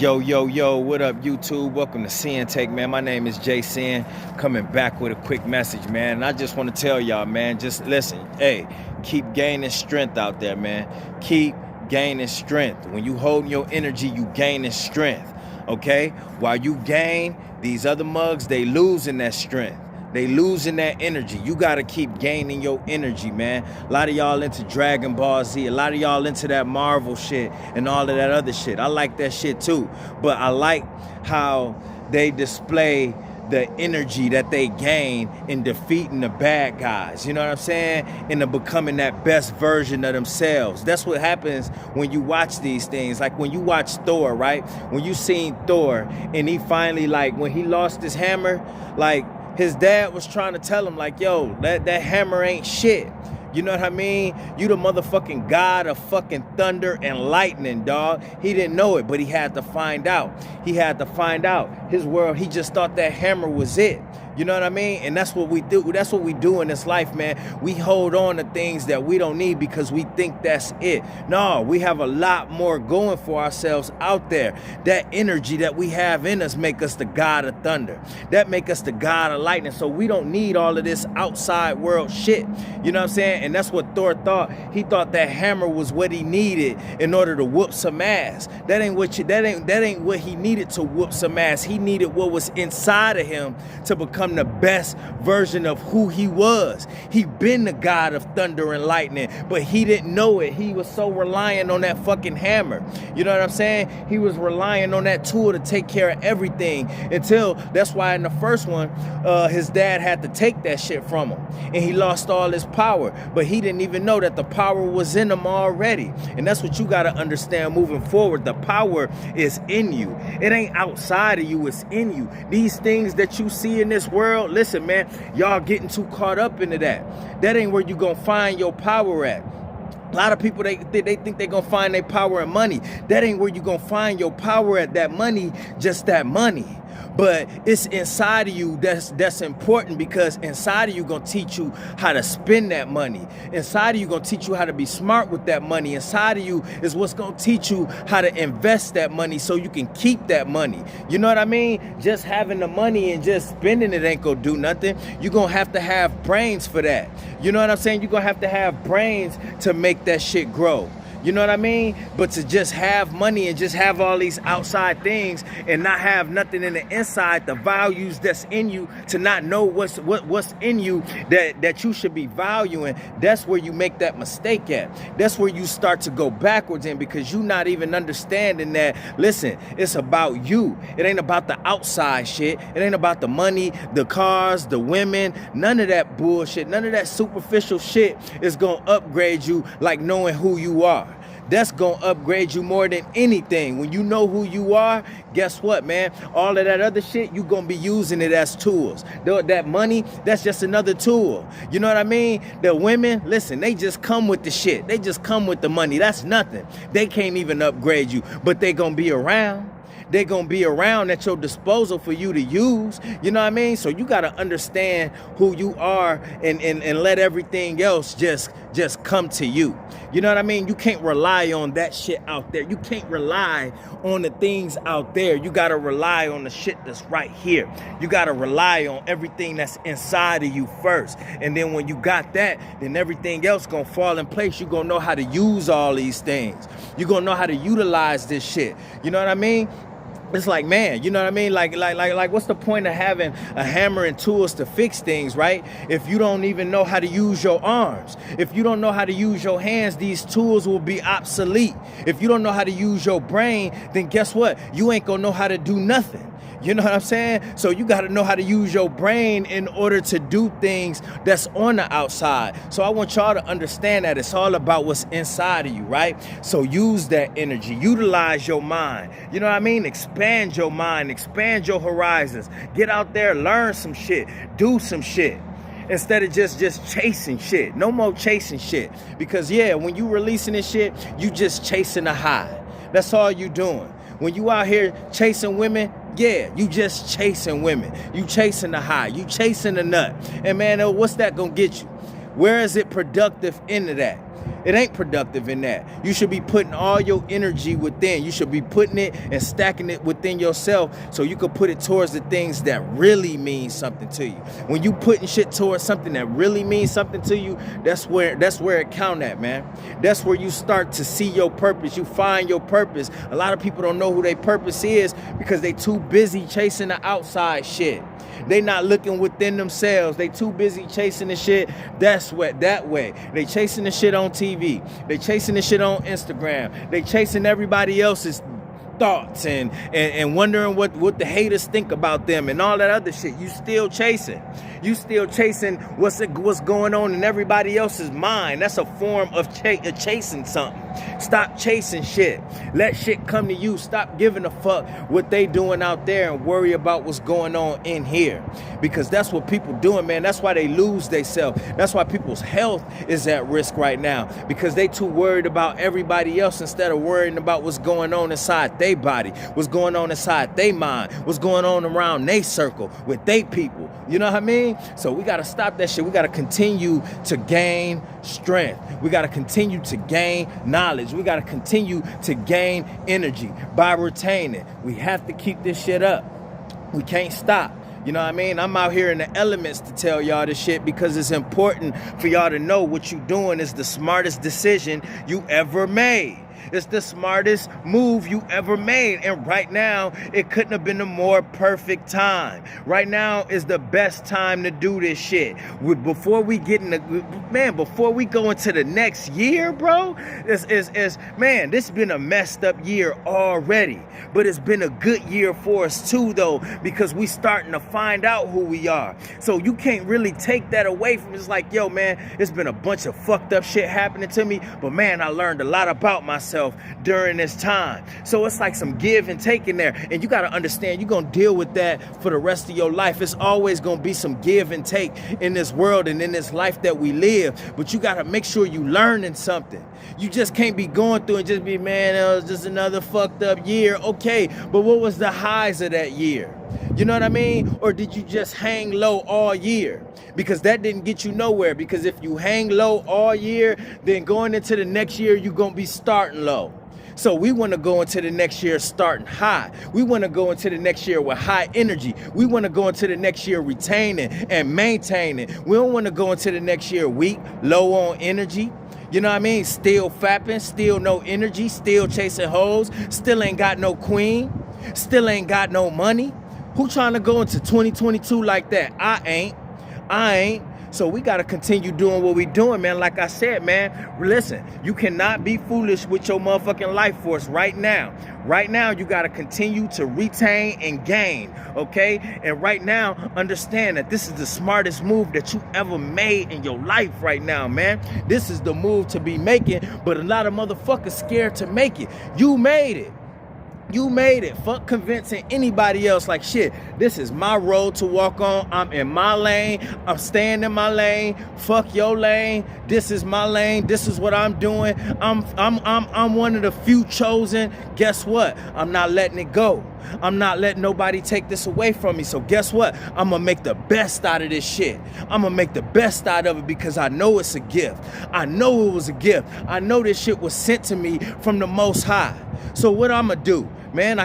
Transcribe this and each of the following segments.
Yo, what up, YouTube? Welcome to Sinn-Take, man. My name is Sin, coming back with a quick message, man. And I just want to tell y'all, man, just listen. Hey, keep gaining strength out there, man. Keep gaining strength. When you hold your energy, you gaining strength, okay? While you gain, these other mugs, they losing that strength. They losing that energy. You got to keep gaining your energy, man. A lot of y'all into Dragon Ball Z. A lot of y'all into that Marvel shit and all of that other shit. I like that shit too. But I like how they display the energy that they gain in defeating the bad guys. You know what I'm saying? And becoming that best version of themselves. That's what happens when you watch these things. Like when you watch Thor, right? When you seen Thor and he finally, like, when he lost his hammer, like, his dad was trying to tell him, like, yo, that hammer ain't shit. You know what I mean? You the motherfucking god of fucking thunder and lightning, dog. He didn't know it, but he had to find out. He had to find out. His world, he just thought that hammer was it. You know what I mean? And that's what we do. That's what we do in this life, man. We hold on to things that we don't need because we think that's it. No, we have a lot more going for ourselves out there. That energy that we have in us make us the god of thunder. That make us the god of lightning. So we don't need all of this outside world shit. You know what I'm saying? And that's what Thor thought. He thought that hammer was what he needed in order to whoop some ass. That ain't what he needed to whoop some ass. He needed what was inside of him to become the best version of who he was. He been the god of thunder and lightning, but he didn't know it. He was so reliant on that fucking hammer. You know what I'm saying? He was relying on that tool to take care of everything until, that's why in the first one, his dad had to take that shit from him and he lost all his power, but he didn't even know that the power was in him already. And that's what you got to understand moving forward. The power is in you. It ain't outside of you, it's in you. These things that you see in this world, listen, man, y'all getting too caught up into that. That ain't where you gonna find your power at. A lot of people, they think they're gonna find their power in money. That ain't where you gonna find your power at. That money, just that money. But it's inside of you that's important, because inside of you gonna teach you how to spend that money. Inside of you gonna teach you how to be smart with that money. Inside of you is what's gonna teach you how to invest that money so you can keep that money. You know what I mean? Just having the money and just spending it ain't gonna do nothing. You're gonna have to have brains for that. You know what I'm saying? You're gonna have to have brains to make that shit grow. You know what I mean? But to just have money and just have all these outside things and not have nothing in the inside, the values that's in you, to not know what's in you that you should be valuing, that's where you make that mistake at. That's where you start to go backwards in, because you're not even understanding that, listen, it's about you. It ain't about the outside shit. It ain't about the money, the cars, the women, none of that bullshit. None of that superficial shit is gonna upgrade you like knowing who you are. That's gonna upgrade you more than anything. When you know who you are, guess what, man? All of that other shit, you gonna be using it as tools. That money, that's just another tool. You know what I mean? The women, listen, they just come with the shit. They just come with the money. That's nothing. They can't even upgrade you, but they gonna be around. They're going to be around at your disposal for you to use. You know what I mean? So you got to understand who you are and let everything else just come to you. You know what I mean? You can't rely on that shit out there. You can't rely on the things out there. You got to rely on the shit that's right here. You got to rely on everything that's inside of you first. And then when you got that, then everything else going to fall in place. You're going to know how to use all these things. You're going to know how to utilize this shit. You know what I mean? It's like, man, you know what I mean? Like, what's the point of having a hammer and tools to fix things, right? If you don't even know how to use your arms, if you don't know how to use your hands, these tools will be obsolete. If you don't know how to use your brain, then guess what? You ain't gonna know how to do nothing. You know what I'm saying? So you got to know how to use your brain in order to do things that's on the outside. So I want y'all to understand that it's all about what's inside of you, right? So use that energy, utilize your mind. You know what I mean? Expand your mind, expand your horizons. Get out there, learn some shit, do some shit. Instead of just chasing shit. No more chasing shit. Because yeah, when you releasing this shit, you just chasing a high. That's all you doing. When you out here chasing women, yeah, you just chasing women. You chasing the high. You chasing the nut. And man, what's that gonna get you? Where is it productive into that? It ain't productive in that. You should be putting all your energy within. You should be putting it and stacking it within yourself so you can put it towards the things that really mean something to you. When you putting shit towards something that really means something to you, that's where it count at, man. That's where you start to see your purpose. You find your purpose. A lot of people don't know who their purpose is because they too busy chasing the outside shit. They not looking within themselves. They too busy chasing the shit that way. They chasing the shit on TV. They chasing the shit on Instagram. They chasing everybody else's thoughts and wondering what the haters think about them and all that other shit. You still chasing. You still chasing what's going on in everybody else's mind. That's a form of chasing something. Stop chasing shit. Let shit come to you. Stop giving a fuck what they doing out there and worry about what's going on in here. Because that's what people doing, man. That's why they lose themselves. That's why people's health is at risk right now. Because they too worried about everybody else instead of worrying about what's going on inside their body, what's going on inside their mind, what's going on around their circle with their people. You know what I mean? So we got to stop that shit. We got to continue to gain strength. We got to continue to gain knowledge. We got to continue to gain energy by retaining. We have to keep this shit up. We can't stop. You know what I mean? I'm out here in the elements to tell y'all this shit because it's important for y'all to know what you doing is the smartest decision you ever made. It's the smartest move you ever made. And right now, it couldn't have been a more perfect time. Right now is the best time to do this shit. Before we go into the next year, bro, this been a messed up year already. But it's been a good year for us too, though, because we starting to find out who we are. So you can't really take that away from it. It's like, yo, man, it's been a bunch of fucked up shit happening to me. But man, I learned a lot about myself during this time. So it's like some give and take in there. And you got to understand, you're going to deal with that for the rest of your life. It's always going to be some give and take in this world and in this life that we live. But you got to make sure you learning something. You just can't be going through and just be, man, it was just another fucked up year. Okay, but what was the highs of that year? You know what I mean? Or did you just hang low all year? Because that didn't get you nowhere. Because if you hang low all year, then going into the next year, you're going to be starting low. So we want to go into the next year starting high. We want to go into the next year with high energy. We want to go into the next year retaining and maintaining. We don't want to go into the next year weak, low on energy. You know what I mean? Still fapping, still no energy, still chasing hoes, still ain't got no queen, still ain't got no money. Who trying to go into 2022 like that? I ain't. So we got to continue doing what we doing, man. Like I said, man, listen, you cannot be foolish with your motherfucking life force right now. Right now, you got to continue to retain and gain, okay? And right now, understand that this is the smartest move that you ever made in your life right now, man. This is the move to be making, but a lot of motherfuckers scared to make it. You made it. You made it. Fuck convincing anybody else. Like, shit, this is my road to walk on. I'm in my lane. I'm staying in my lane. Fuck your lane. This is my lane. This is what I'm doing. I'm one of the few chosen. Guess what? I'm not letting it go. I'm not letting nobody take this away from me. So guess what? I'm going to make the best out of this shit. I'm going to make the best out of it because I know it's a gift. I know it was a gift. I know this shit was sent to me from the Most High. So what I'm going to do? Man,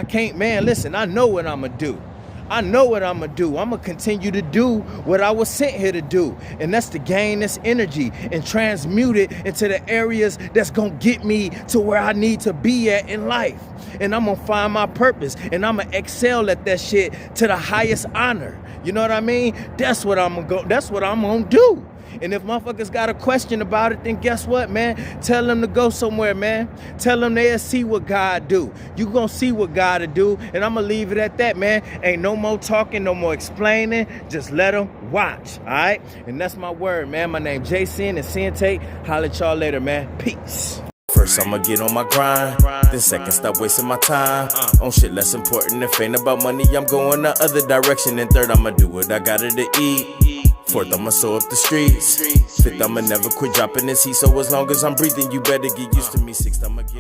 listen, I know what I'm going to do. I know what I'm going to do. I'm going to continue to do what I was sent here to do. And that's to gain this energy and transmute it into the areas that's going to get me to where I need to be at in life. And I'm going to find my purpose. And I'm going to excel at that shit to the highest honor. You know what I mean? That's what I'm going to do. And if motherfuckers got a question about it, then guess what, man? Tell them to go somewhere, man. Tell them they'll see what God do. You gonna see what God will do, and I'm gonna leave it at that, man. Ain't no more talking, no more explaining. Just let them watch, all right? And that's my word, man. My name Sinn and Sinn-Take. Holla at y'all later, man. Peace. First, I'ma get on my grind. Then second, stop wasting my time on shit less important. If ain't about money, I'm going the other direction. And third, I'ma do what I gotta to eat. Fourth, I'ma sew up the streets. Fifth, I'ma never quit dropping this heat. So as long as I'm breathing, you better get used to me. Sixth, I'ma get